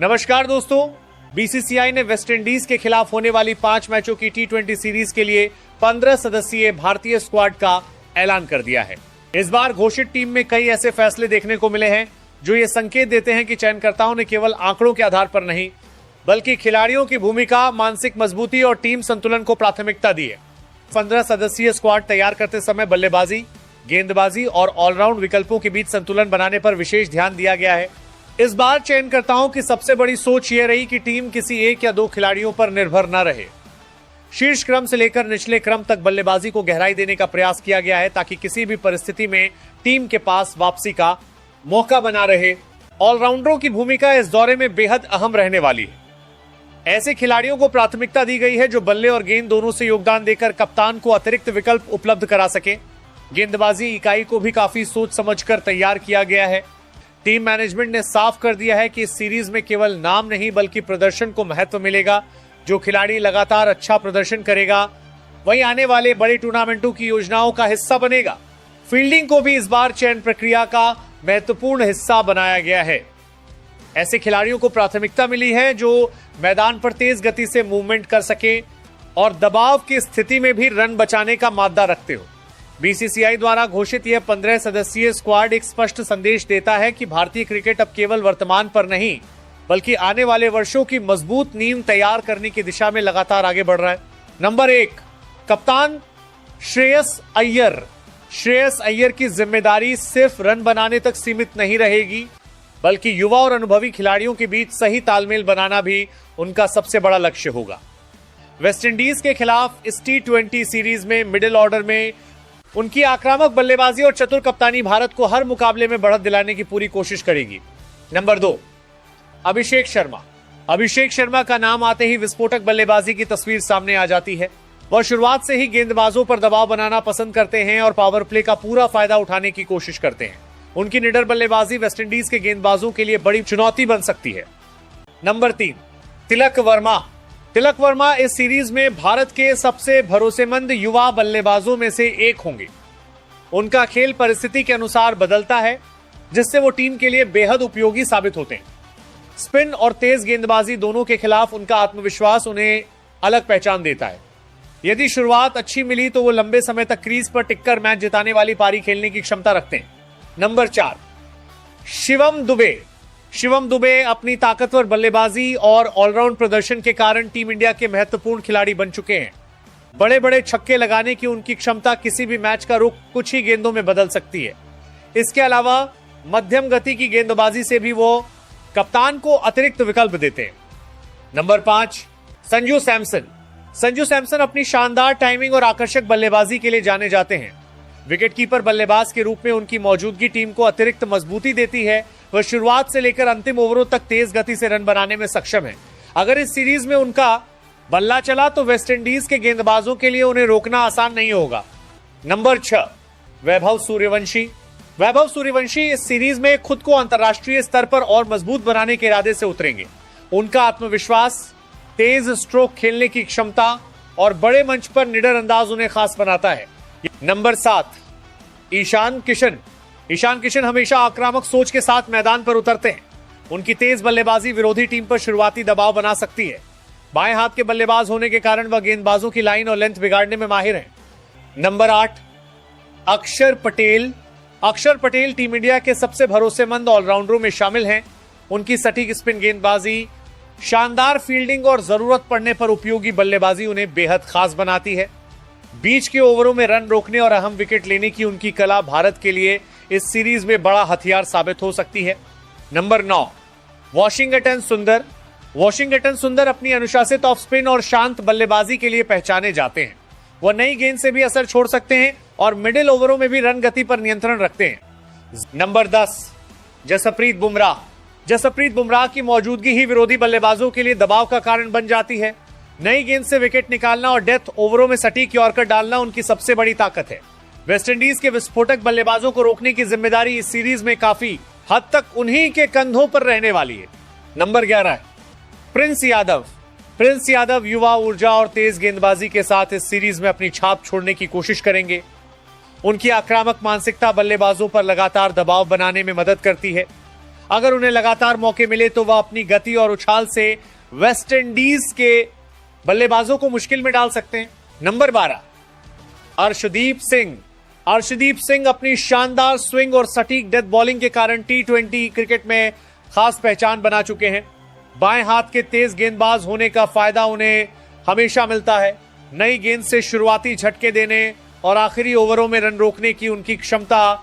नमस्कार दोस्तों, बीसीसीआई ने वेस्टइंडीज के खिलाफ होने वाली 5 मैचों की टी20 सीरीज के लिए 15 सदस्यीय भारतीय स्क्वाड का ऐलान कर दिया है। इस बार घोषित टीम में कई ऐसे फैसले देखने को मिले हैं जो ये संकेत देते हैं कि चयनकर्ताओं ने केवल आंकड़ों के आधार पर नहीं बल्कि खिलाड़ियों की भूमिका, मानसिक मजबूती और टीम संतुलन को प्राथमिकता दी है। 15 सदस्यीय स्क्वाड तैयार करते समय बल्लेबाजी, गेंदबाजी और ऑलराउंड विकल्पों के बीच संतुलन बनाने पर विशेष ध्यान दिया गया है। इस बार चयनकर्ताओं की सबसे बड़ी सोच यह रही कि टीम किसी एक या दो खिलाड़ियों पर निर्भर न रहे। शीर्ष क्रम से लेकर निचले क्रम तक बल्लेबाजी को गहराई देने का प्रयास किया गया है ताकि किसी भी परिस्थिति में टीम के पास वापसी का मौका बना रहे। ऑलराउंडरों की भूमिका इस दौरे में बेहद अहम रहने वाली है। ऐसे खिलाड़ियों को प्राथमिकता दी गई है जो बल्ले और गेंद दोनों से योगदान देकर कप्तान को अतिरिक्त विकल्प उपलब्ध करा सके। गेंदबाजी इकाई को भी काफी सोच समझकर तैयार किया गया है। टीम मैनेजमेंट ने साफ कर दिया है कि इस सीरीज में केवल नाम नहीं बल्कि प्रदर्शन को महत्व मिलेगा। जो खिलाड़ी लगातार अच्छा प्रदर्शन करेगा वही आने वाले बड़े टूर्नामेंटों की योजनाओं का हिस्सा बनेगा। फील्डिंग को भी इस बार चयन प्रक्रिया का महत्वपूर्ण हिस्सा बनाया गया है। ऐसे खिलाड़ियों को प्राथमिकता मिली है जो मैदान पर तेज गति से मूवमेंट कर सके और दबाव की स्थिति में भी रन बचाने का मादा रखते हो। बीसीसीआई द्वारा घोषित यह 15 सदस्यीय स्क्वाड एक स्पष्ट संदेश देता है कि भारतीय क्रिकेट अब केवल वर्तमान पर नहीं बल्कि आने वाले वर्षों की मजबूत नींव तैयार करने की दिशा में लगातार आगे बढ़ रहा है। नंबर 1, कप्तान श्रेयस अय्यर। श्रेयस अय्यर की जिम्मेदारी सिर्फ रन बनाने तक सीमित नहीं रहेगी बल्कि युवा और अनुभवी खिलाड़ियों के बीच सही तालमेल बनाना भी उनका सबसे बड़ा लक्ष्य होगा। वेस्टइंडीज के खिलाफ इस टी20 सीरीज में मिडिल ऑर्डर में उनकी आक्रामक बल्लेबाजी और चतुर कप्तानी भारत को हर मुकाबले में बढ़त दिलाने की पूरी कोशिश करेगी। नंबर 2, अभिषेक शर्मा। अभिषेक शर्मा का नाम आते ही विस्फोटक बल्लेबाजी की तस्वीर सामने आ जाती है। वह शुरुआत से ही गेंदबाजों पर दबाव बनाना पसंद करते हैं और पावर प्ले का पूरा फायदा उठाने की कोशिश करते हैं। उनकी निडर बल्लेबाजी वेस्टइंडीज के गेंदबाजों के लिए बड़ी चुनौती बन सकती है। नंबर 3, तिलक वर्मा। तिलक वर्मा इस सीरीज में भारत के सबसे भरोसेमंद युवा बल्लेबाजों में से एक होंगे। उनका खेल परिस्थिति के अनुसार बदलता है जिससे वो टीम के लिए बेहद उपयोगी साबित होते हैं। स्पिन और तेज गेंदबाजी दोनों के खिलाफ उनका आत्मविश्वास उन्हें अलग पहचान देता है। यदि शुरुआत अच्छी मिली तो वो लंबे समय तक क्रीज पर टिककर मैच जिताने वाली पारी खेलने की क्षमता रखते हैं। नंबर 4, शिवम दुबे। शिवम दुबे अपनी ताकतवर बल्लेबाजी और ऑलराउंड प्रदर्शन के कारण टीम इंडिया के महत्वपूर्ण खिलाड़ी बन चुके हैं। बड़े बड़े छक्के लगाने की उनकी क्षमता किसी भी मैच का रुख कुछ ही गेंदों में बदल सकती है। इसके अलावा मध्यम गति की गेंदबाजी से भी वो कप्तान को अतिरिक्त विकल्प देते हैं। नंबर 5, संजू सैमसन। संजू सैमसन अपनी शानदार टाइमिंग और आकर्षक बल्लेबाजी के लिए जाने जाते हैं। विकेटकीपर बल्लेबाज के रूप में उनकी मौजूदगी टीम को अतिरिक्त मजबूती देती है। वह शुरुआत से लेकर अंतिम ओवरों तक तेज गति से रन बनाने में सक्षम है। अगर इस सीरीज में उनका बल्ला चला तो वेस्टइंडीज के गेंदबाजों के लिए उन्हें रोकना आसान नहीं होगा। नंबर 6, वैभव सूर्यवंशी। वैभव सूर्यवंशी इस सीरीज में खुद को अंतर्राष्ट्रीय स्तर पर और मजबूत बनाने के इरादे से उतरेंगे। उनका आत्मविश्वास, तेज स्ट्रोक खेलने की क्षमता और बड़े मंच पर निडर अंदाज उन्हें खास बनाता है। नंबर 7, ईशान किशन। ईशान किशन हमेशा आक्रामक सोच के साथ मैदान पर उतरते हैं। उनकी तेज बल्लेबाजी विरोधी टीम पर शुरुआती दबाव बना सकती है। बाएं हाथ के बल्लेबाज होने के कारण वह गेंदबाजों की लाइन और लेंथ बिगाड़ने में माहिर हैं। नंबर 8, अक्षर पटेल। अक्षर पटेल टीम इंडिया के सबसे भरोसेमंद ऑलराउंडरों में शामिल हैं। उनकी सटीक स्पिन गेंदबाजी, शानदार फील्डिंग और जरूरत पड़ने पर उपयोगी बल्लेबाजी उन्हें बेहद खास बनाती है। बीच के ओवरों में रन रोकने और अहम विकेट लेने की उनकी कला भारत के लिए इस सीरीज में बड़ा हथियार साबित हो सकती है। नंबर 9, वॉशिंगटन सुंदर। वॉशिंगटन सुंदर अपनी अनुशासित ऑफ स्पिन और शांत बल्लेबाजी के लिए पहचाने जाते हैं। वह नई गेंद से भी असर छोड़ सकते हैं और मिडिल ओवरों में भी रन गति पर नियंत्रण रखते हैं। नंबर 10, जसप्रीत बुमराह। जसप्रीत बुमराह की मौजूदगी ही विरोधी बल्लेबाजों के लिए दबाव का कारण बन जाती है। नई गेंद से विकेट निकालना और डेथ ओवरों में सटीक यॉर्कर डालना उनकी सबसे बड़ी ताकत है। वेस्टइंडीज के विस्फोटक बल्लेबाजों को रोकने की जिम्मेदारी इस सीरीज में काफी हद तक उन्हीं के कंधों पर रहने वाली है। नंबर 11 है प्रिंस यादव। प्रिंस यादव युवा ऊर्जा और तेज गेंदबाजी के साथ इस सीरीज में अपनी छाप छोड़ने की कोशिश करेंगे। उनकी आक्रामक मानसिकता बल्लेबाजों पर लगातार दबाव बनाने में मदद करती है। अगर उन्हें लगातार मौके मिले तो वह अपनी गति और उछाल से वेस्ट इंडीज के बल्लेबाजों को मुश्किल में डाल सकते हैं। नंबर 12, अर्शदीप सिंह। अर्शदीप सिंह अपनी शानदार स्विंग और सटीक डेथ बॉलिंग के कारण टी20 क्रिकेट में खास पहचान बना चुके हैं। बाएं हाथ के तेज गेंदबाज होने का फायदा उन्हें हमेशा मिलता है। नई गेंद से शुरुआती झटके देने और आखिरी ओवरों में रन रोकने की उनकी क्षमता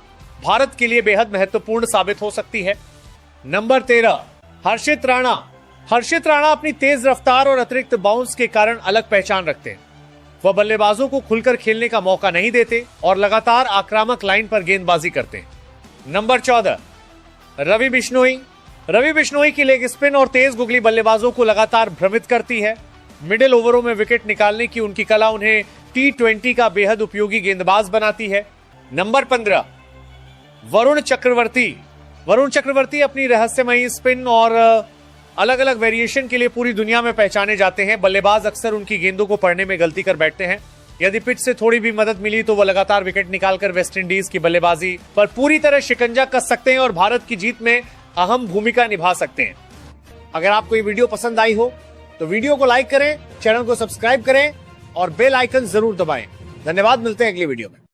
भारत के लिए बेहद महत्वपूर्ण साबित हो सकती है। नंबर 13, हर्षित राणा। हर्षित राणा अपनी तेज रफ्तार और अतिरिक्त बाउंस के कारण अलग पहचान रखते हैं। वह बल्लेबाजों को खुलकर खेलने का मौका नहीं देते और लगातार आक्रामक लाइन पर गेंदबाजी करते हैं। नंबर 14, रवि बिश्नोई। रवि बिश्नोई की लेग स्पिन और तेज गुगली बल्लेबाजों को लगातार भ्रमित करती है। मिडिल ओवरों में विकेट निकालने की उनकी कला उन्हें टी20 का बेहद उपयोगी गेंदबाज बनाती है। नंबर 15, वरुण चक्रवर्ती। वरुण चक्रवर्ती अपनी रहस्यमयी स्पिन और अलग अलग वेरिएशन के लिए पूरी दुनिया में पहचाने जाते हैं। बल्लेबाज अक्सर उनकी गेंदों को पढ़ने में गलती कर बैठते हैं। यदि पिच से थोड़ी भी मदद मिली तो वह लगातार विकेट निकालकर वेस्टइंडीज की बल्लेबाजी पर पूरी तरह शिकंजा कस सकते हैं और भारत की जीत में अहम भूमिका निभा सकते हैं। अगर आपको ये वीडियो पसंद आई हो तो वीडियो को लाइक करें, चैनल को सब्सक्राइब करें और बेल आइकन जरूर दबाएं। धन्यवाद, मिलते हैं अगली वीडियो में।